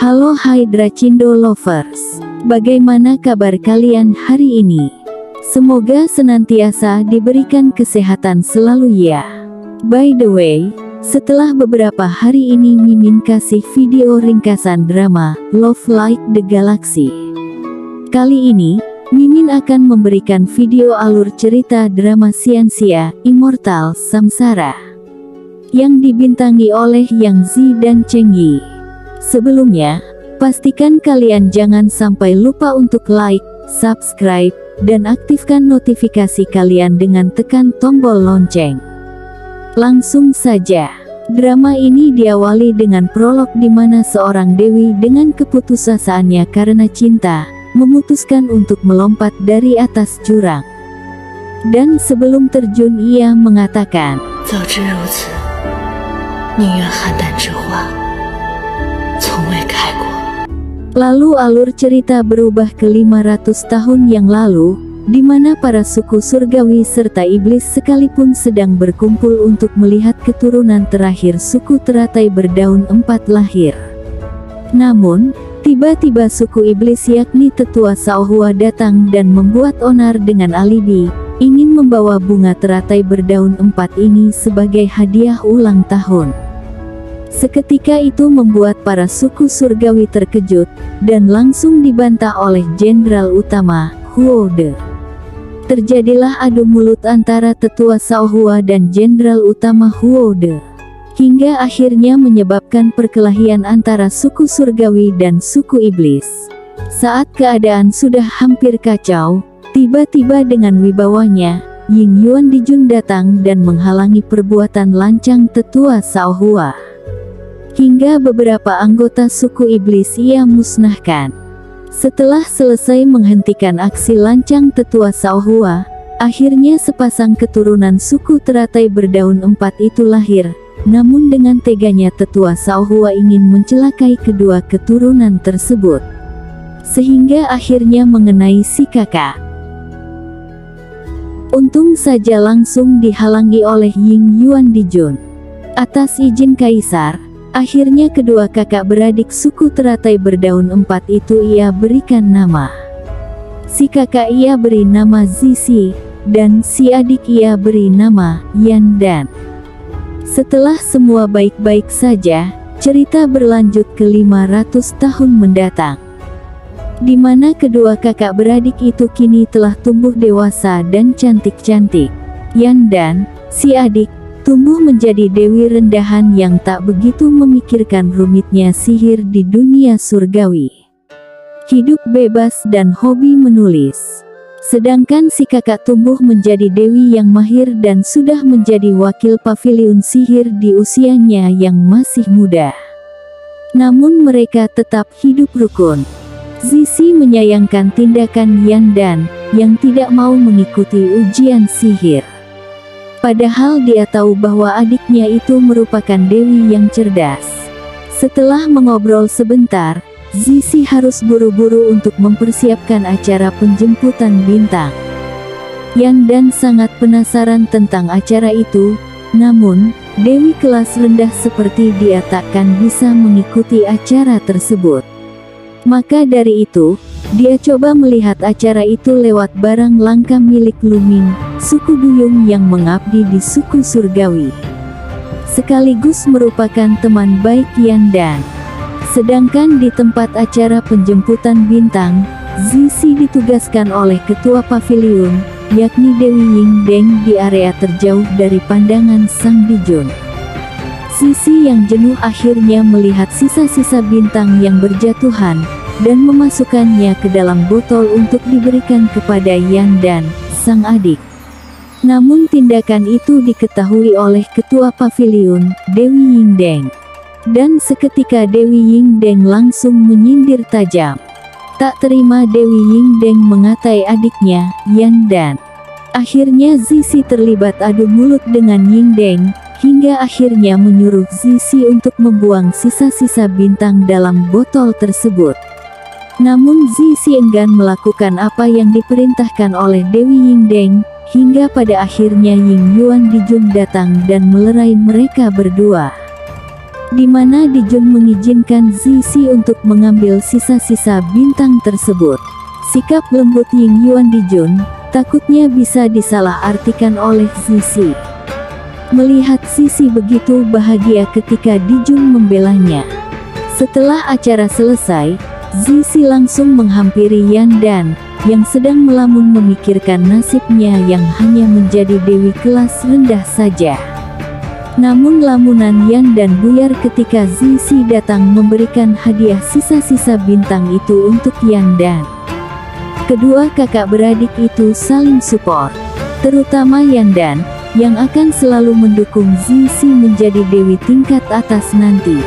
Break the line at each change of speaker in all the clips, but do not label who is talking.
Halo hai Dracindo Lovers, bagaimana kabar kalian hari ini? Semoga senantiasa diberikan kesehatan selalu ya. By the way, setelah beberapa hari ini Mimin kasih video ringkasan drama Love Like the Galaxy. Kali ini, Mimin akan memberikan video alur cerita drama Xianxia, Immortal Samsara, yang dibintangi oleh Yang Zi dan Cheng Yi. Sebelumnya, pastikan kalian jangan sampai lupa untuk like, subscribe, dan aktifkan notifikasi kalian dengan tekan tombol lonceng. Langsung saja, drama ini diawali dengan prolog di mana seorang dewi dengan keputusasanya karena cinta, memutuskan untuk melompat dari atas jurang. Dan sebelum terjun ia mengatakan, lalu alur cerita berubah ke 500 tahun yang lalu, di mana para suku surgawi serta iblis sekalipun sedang berkumpul untuk melihat keturunan terakhir suku teratai berdaun 4 lahir. Namun, tiba-tiba suku iblis yakni tetua Shaohua datang dan membuat onar dengan alibi, ingin membawa bunga teratai berdaun 4 ini sebagai hadiah ulang tahun. Seketika itu membuat para suku surgawi terkejut, dan langsung dibantah oleh Jenderal Utama, Huo De. Terjadilah adu mulut antara tetua Shaohua dan Jenderal Utama Huo De, hingga akhirnya menyebabkan perkelahian antara suku surgawi dan suku iblis. Saat keadaan sudah hampir kacau, tiba-tiba dengan wibawanya, Ying Yuan Dijun datang dan menghalangi perbuatan lancang tetua Shaohua. Hingga beberapa anggota suku iblis ia musnahkan. Setelah selesai menghentikan aksi lancang tetua Shaohua, akhirnya sepasang keturunan suku teratai berdaun 4 itu lahir. Namun dengan teganya tetua Shaohua ingin mencelakai kedua keturunan tersebut, sehingga akhirnya mengenai si kakak. Untung saja langsung dihalangi oleh Ying Yuan Dijun. Atas izin kaisar, akhirnya kedua kakak beradik suku teratai berdaun 4 itu ia berikan nama. Si kakak ia beri nama Zizi, dan si adik ia beri nama Yan Dan. Setelah semua baik-baik saja, cerita berlanjut ke 500 tahun mendatang, di mana kedua kakak beradik itu kini telah tumbuh dewasa dan cantik-cantik. Yan Dan, si adik, tumbuh menjadi dewi rendahan yang tak begitu memikirkan rumitnya sihir di dunia surgawi. Hidup bebas dan hobi menulis. Sedangkan si kakak tumbuh menjadi dewi yang mahir dan sudah menjadi wakil paviliun sihir di usianya yang masih muda. Namun mereka tetap hidup rukun. Zizi menyayangkan tindakan Yan Dan, yang tidak mau mengikuti ujian sihir. Padahal dia tahu bahwa adiknya itu merupakan dewi yang cerdas. Setelah mengobrol sebentar, Zizi harus buru-buru untuk mempersiapkan acara penjemputan bintang. Yan Dan sangat penasaran tentang acara itu, namun, dewi kelas rendah seperti dia takkan bisa mengikuti acara tersebut. Maka dari itu, dia coba melihat acara itu lewat barang langka milik Luming, suku duyung yang mengabdi di suku surgawi, sekaligus merupakan teman baik Yan Dan. Sedangkan di tempat acara penjemputan bintang, Zizi ditugaskan oleh ketua paviliun, yakni Dewi Ying Deng di area terjauh dari pandangan Sang Dijun. Zizi yang jenuh akhirnya melihat sisa-sisa bintang yang berjatuhan, dan memasukkannya ke dalam botol untuk diberikan kepada Yan Dan, sang adik. Namun tindakan itu diketahui oleh ketua paviliun, Dewi Ying Deng. Dan seketika Dewi Ying Deng langsung menyindir tajam. Tak terima Dewi Ying Deng mengatai adiknya, Yan Dan. Akhirnya Zizi terlibat adu mulut dengan Ying Deng, hingga akhirnya menyuruh Zizi untuk membuang sisa-sisa bintang dalam botol tersebut. Namun Zizi enggan melakukan apa yang diperintahkan oleh Dewi Ying Deng, hingga pada akhirnya Ying Yuan Dijun datang dan melerai mereka berdua. Di mana Dijun mengizinkan Zizi untuk mengambil sisa-sisa bintang tersebut. Sikap lembut Ying Yuan Dijun takutnya bisa disalahartikan oleh Zizi. Melihat Zizi begitu bahagia ketika Dijun membelanya. Setelah acara selesai, Zizi langsung menghampiri Yan Dan, yang sedang melamun memikirkan nasibnya yang hanya menjadi dewi kelas rendah saja. Namun lamunan Yan Dan buyar ketika Zizi datang memberikan hadiah sisa-sisa bintang itu untuk Yan Dan. Kedua kakak beradik itu saling support, terutama Yan Dan, yang akan selalu mendukung Zizi menjadi dewi tingkat atas nanti.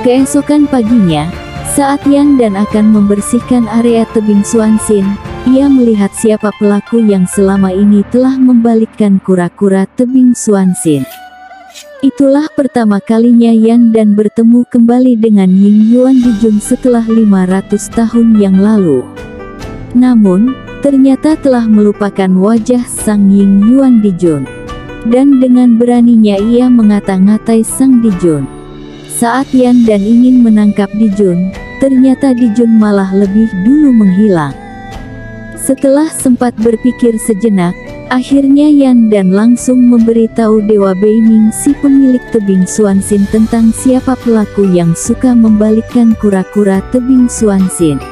Keesokan paginya, saat Yan Dan akan membersihkan area tebing Xuanxin, ia melihat siapa pelaku yang selama ini telah membalikkan kura-kura tebing Xuanxin. Itulah pertama kalinya Yan Dan bertemu kembali dengan Ying Yuan Dijun setelah 500 tahun yang lalu. Namun, ternyata telah melupakan wajah sang Ying Yuan Dijun. Dan dengan beraninya ia ngata-ngatai sang Dijun. Saat Yan Dan ingin menangkap Dijun, ternyata Dijun malah lebih dulu menghilang. Setelah sempat berpikir sejenak, akhirnya Yan Dan langsung memberitahu Dewa Beiming si pemilik tebing Xuanxin tentang siapa pelaku yang suka membalikkan kura-kura tebing Xuanxin.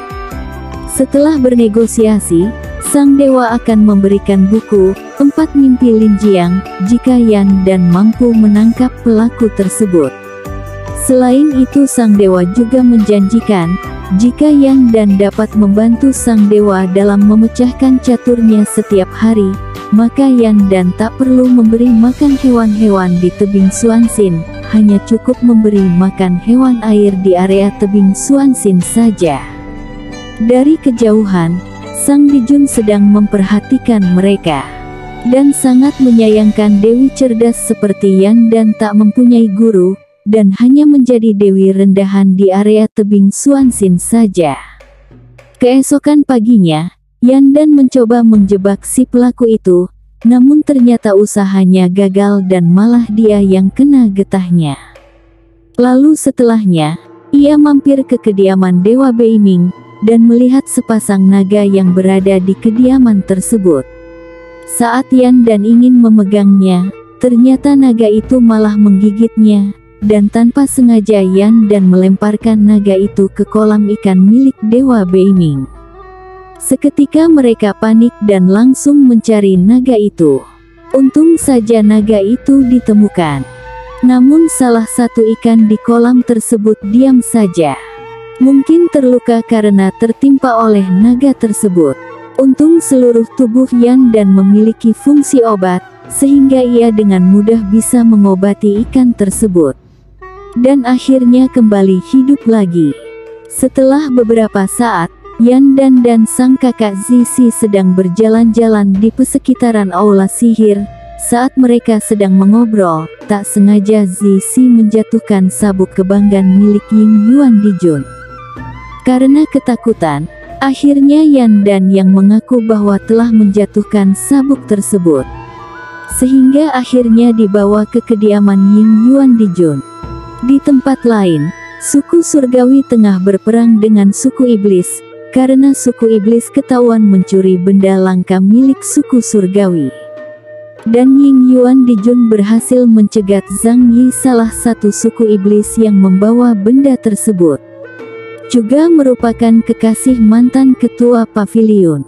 Setelah bernegosiasi, sang dewa akan memberikan buku 4 Mimpi Lin Jiang jika Yan Dan mampu menangkap pelaku tersebut. Selain itu sang dewa juga menjanjikan, jika Yan Dan dapat membantu sang dewa dalam memecahkan caturnya setiap hari, maka Yan Dan tak perlu memberi makan hewan-hewan di tebing Xuanxin, hanya cukup memberi makan hewan air di area tebing Xuanxin saja. Dari kejauhan, sang Dijun sedang memperhatikan mereka, dan sangat menyayangkan dewi cerdas seperti Yan Dan tak mempunyai guru, dan hanya menjadi dewi rendahan di area tebing Xuanxin saja. Keesokan paginya, Yan Dan mencoba menjebak si pelaku itu, namun ternyata usahanya gagal dan malah dia yang kena getahnya. Lalu setelahnya, ia mampir ke kediaman Dewa Beiming, dan melihat sepasang naga yang berada di kediaman tersebut. Saat Yan Dan ingin memegangnya, ternyata naga itu malah menggigitnya, dan tanpa sengaja Yan Dan melemparkan naga itu ke kolam ikan milik Dewa Beiming. Seketika mereka panik dan langsung mencari naga itu. Untung saja naga itu ditemukan. Namun salah satu ikan di kolam tersebut diam saja. Mungkin terluka karena tertimpa oleh naga tersebut. Untung seluruh tubuh Yan Dan memiliki fungsi obat, sehingga ia dengan mudah bisa mengobati ikan tersebut. Dan akhirnya kembali hidup lagi. Setelah beberapa saat, Yan Dan dan sang kakak Zizi sedang berjalan-jalan di pesekitaran aula sihir. Saat mereka sedang mengobrol, tak sengaja Zizi menjatuhkan sabuk kebanggaan milik Ying Yuan Dijun. Karena ketakutan, akhirnya Yan Dan yang mengaku bahwa telah menjatuhkan sabuk tersebut. Sehingga akhirnya dibawa ke kediaman Ying Yuan Dijun. Di tempat lain, suku surgawi tengah berperang dengan suku iblis, karena suku iblis ketahuan mencuri benda langka milik suku surgawi. Dan Ying Yuan Dijun berhasil mencegat Zhang Yi, salah satu suku iblis yang membawa benda tersebut. Juga merupakan kekasih mantan ketua pavilion.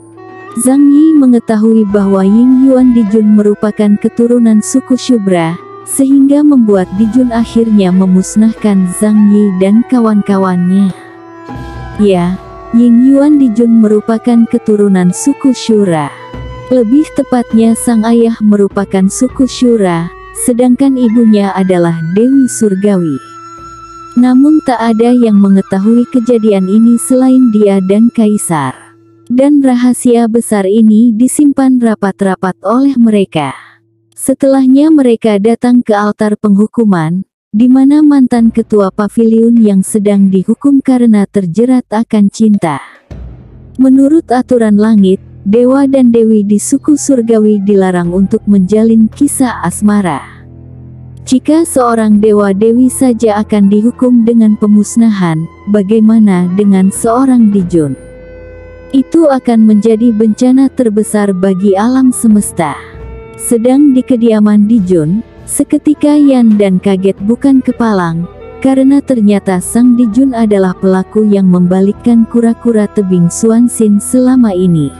Zhang Yi mengetahui bahwa Ying Yuan Dijun merupakan keturunan suku Shubra, sehingga membuat Dijun akhirnya memusnahkan Zhang Yi dan kawan-kawannya. Ya, Ying Yuan Dijun merupakan keturunan suku Shura. Lebih tepatnya sang ayah merupakan suku Shura, sedangkan ibunya adalah Dewi Surgawi. Namun tak ada yang mengetahui kejadian ini selain dia dan Kaisar. Dan rahasia besar ini disimpan rapat-rapat oleh mereka. Setelahnya mereka datang ke altar penghukuman, di mana mantan ketua pavilion yang sedang dihukum karena terjerat akan cinta. Menurut aturan langit, dewa dan dewi di suku surgawi dilarang untuk menjalin kisah asmara. Jika seorang dewa dewi saja akan dihukum dengan pemusnahan, bagaimana dengan seorang Dijun? Itu akan menjadi bencana terbesar bagi alam semesta. Sedang di kediaman Dijun, seketika Yan dan kaget bukan kepalang, karena ternyata Sang Dijun adalah pelaku yang membalikkan kura-kura tebing Xuanxin selama ini.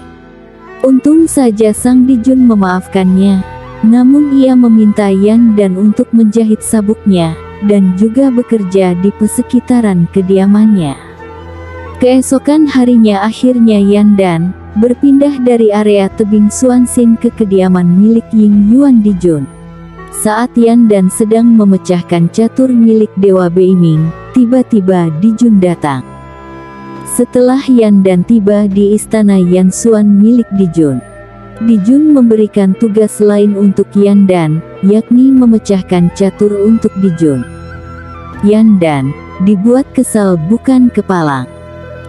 Untung saja Sang Dijun memaafkannya, namun ia meminta Yan dan untuk menjahit sabuknya, dan juga bekerja di pesekitaran kediamannya. Keesokan harinya akhirnya Yan dan berpindah dari area tebing Xuanxin ke kediaman milik Ying Yuan Dijun. Saat Yan dan sedang memecahkan catur milik Dewa Beiming, tiba-tiba Dijun datang. Setelah Yan dan tiba di istana Yan Xuan milik Dijun, Dijun memberikan tugas lain untuk Yan dan, yakni memecahkan catur untuk Dijun. Yan dan dibuat kesal bukan kepalang,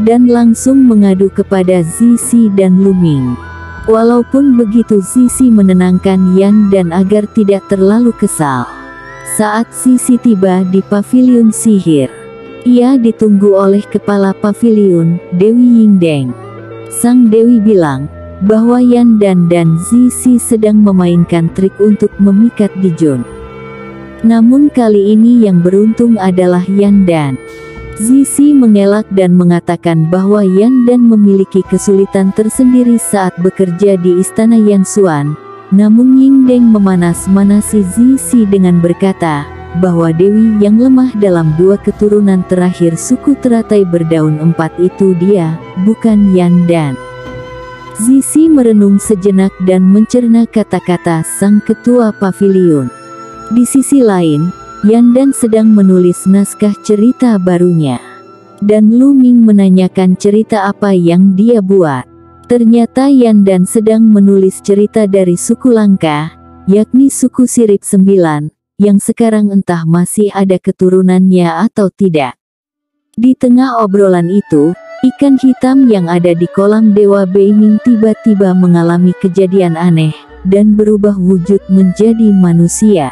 dan langsung mengadu kepada Zizi dan Luming. Walaupun begitu Zizi menenangkan Yan dan agar tidak terlalu kesal. Saat Zizi tiba di paviliun sihir, ia ditunggu oleh kepala paviliun, Dewi Yingdeng. Sang Dewi bilang bahwa Yan dan Zizi sedang memainkan trik untuk memikat Dijun. Namun kali ini yang beruntung adalah Yan dan. Zizi mengelak dan mengatakan bahwa Yan dan memiliki kesulitan tersendiri saat bekerja di istana Yan Xuan. Namun Yingdeng memanas-manasi Zizi dengan berkata bahwa Dewi yang lemah dalam dua keturunan terakhir suku teratai berdaun empat itu dia, bukan Yan dan. Zizi merenung sejenak dan mencerna kata-kata sang ketua paviliun. Di sisi lain, Yan dan sedang menulis naskah cerita barunya. Dan Luming menanyakan cerita apa yang dia buat. Ternyata Yan dan sedang menulis cerita dari suku Langka, yakni suku Sirip 9, yang sekarang entah masih ada keturunannya atau tidak. Di tengah obrolan itu, ikan hitam yang ada di kolam Dewa Beiming tiba-tiba mengalami kejadian aneh, dan berubah wujud menjadi manusia.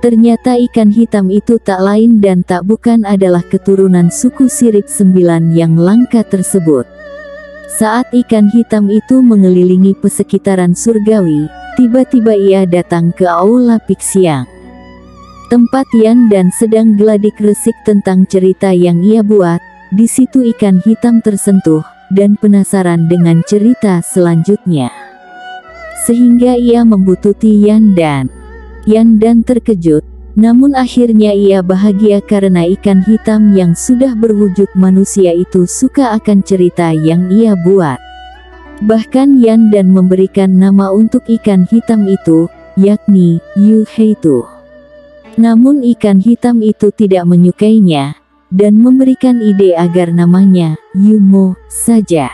Ternyata ikan hitam itu tak lain dan tak bukan adalah keturunan suku Sirip 9 yang langka tersebut. Saat ikan hitam itu mengelilingi pesekitaran surgawi, tiba-tiba ia datang ke Aula Pixiang. Tempat Yan dan sedang geladik resik tentang cerita yang ia buat. Di situ ikan hitam tersentuh, dan penasaran dengan cerita selanjutnya. Sehingga ia membututi Yan dan. Yan dan terkejut, namun akhirnya ia bahagia karena ikan hitam yang sudah berwujud manusia itu suka akan cerita yang ia buat. Bahkan Yan dan memberikan nama untuk ikan hitam itu, yakni Yu Heitu. Namun ikan hitam itu tidak menyukainya, dan memberikan ide agar namanya Yumo saja.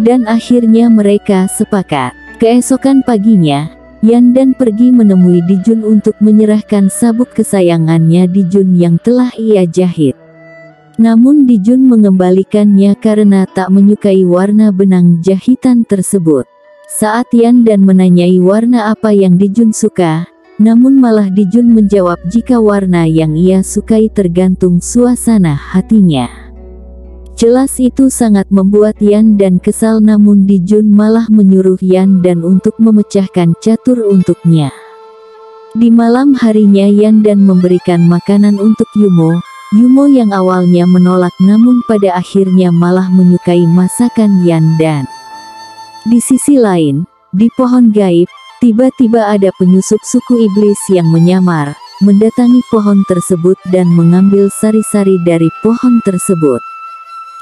Dan akhirnya mereka sepakat. Keesokan paginya, Yan dan pergi menemui Dijun untuk menyerahkan sabuk kesayangannya Dijun yang telah ia jahit. Namun Dijun mengembalikannya karena tak menyukai warna benang jahitan tersebut. Saat Yan dan menanyai warna apa yang Dijun suka, namun malah Dijun menjawab jika warna yang ia sukai tergantung suasana hatinya. Jelas itu sangat membuat Yan dan kesal, namun Dijun malah menyuruh Yan dan untuk memecahkan catur untuknya. Di malam harinya Yan dan memberikan makanan untuk Yumo. Yumo yang awalnya menolak namun pada akhirnya malah menyukai masakan Yan dan. Di sisi lain, di pohon gaib, tiba-tiba ada penyusup suku iblis yang menyamar, mendatangi pohon tersebut dan mengambil sari-sari dari pohon tersebut.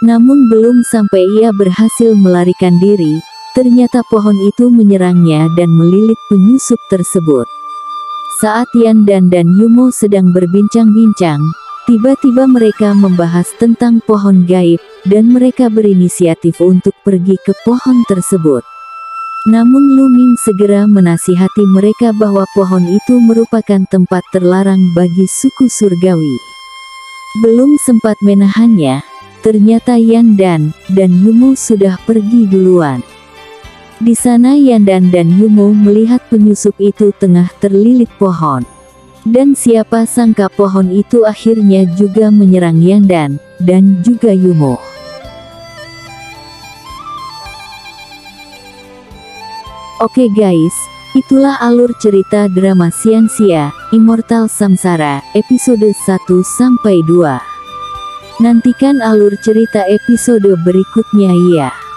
Namun belum sampai ia berhasil melarikan diri, ternyata pohon itu menyerangnya dan melilit penyusup tersebut. Saat Yan dan Yumo sedang berbincang-bincang, tiba-tiba mereka membahas tentang pohon gaib, dan mereka berinisiatif untuk pergi ke pohon tersebut. Namun Luming segera menasihati mereka bahwa pohon itu merupakan tempat terlarang bagi suku surgawi. Belum sempat menahannya, ternyata Yan dan Yumo sudah pergi duluan. Di sana Yandan dan Yumo melihat penyusup itu tengah terlilit pohon. Dan siapa sangka pohon itu akhirnya juga menyerang Yandan, dan juga Yumo. Oke guys, itulah alur cerita drama Xianxia, Immortal Samsara, episode 1-2. Nantikan alur cerita episode berikutnya ya.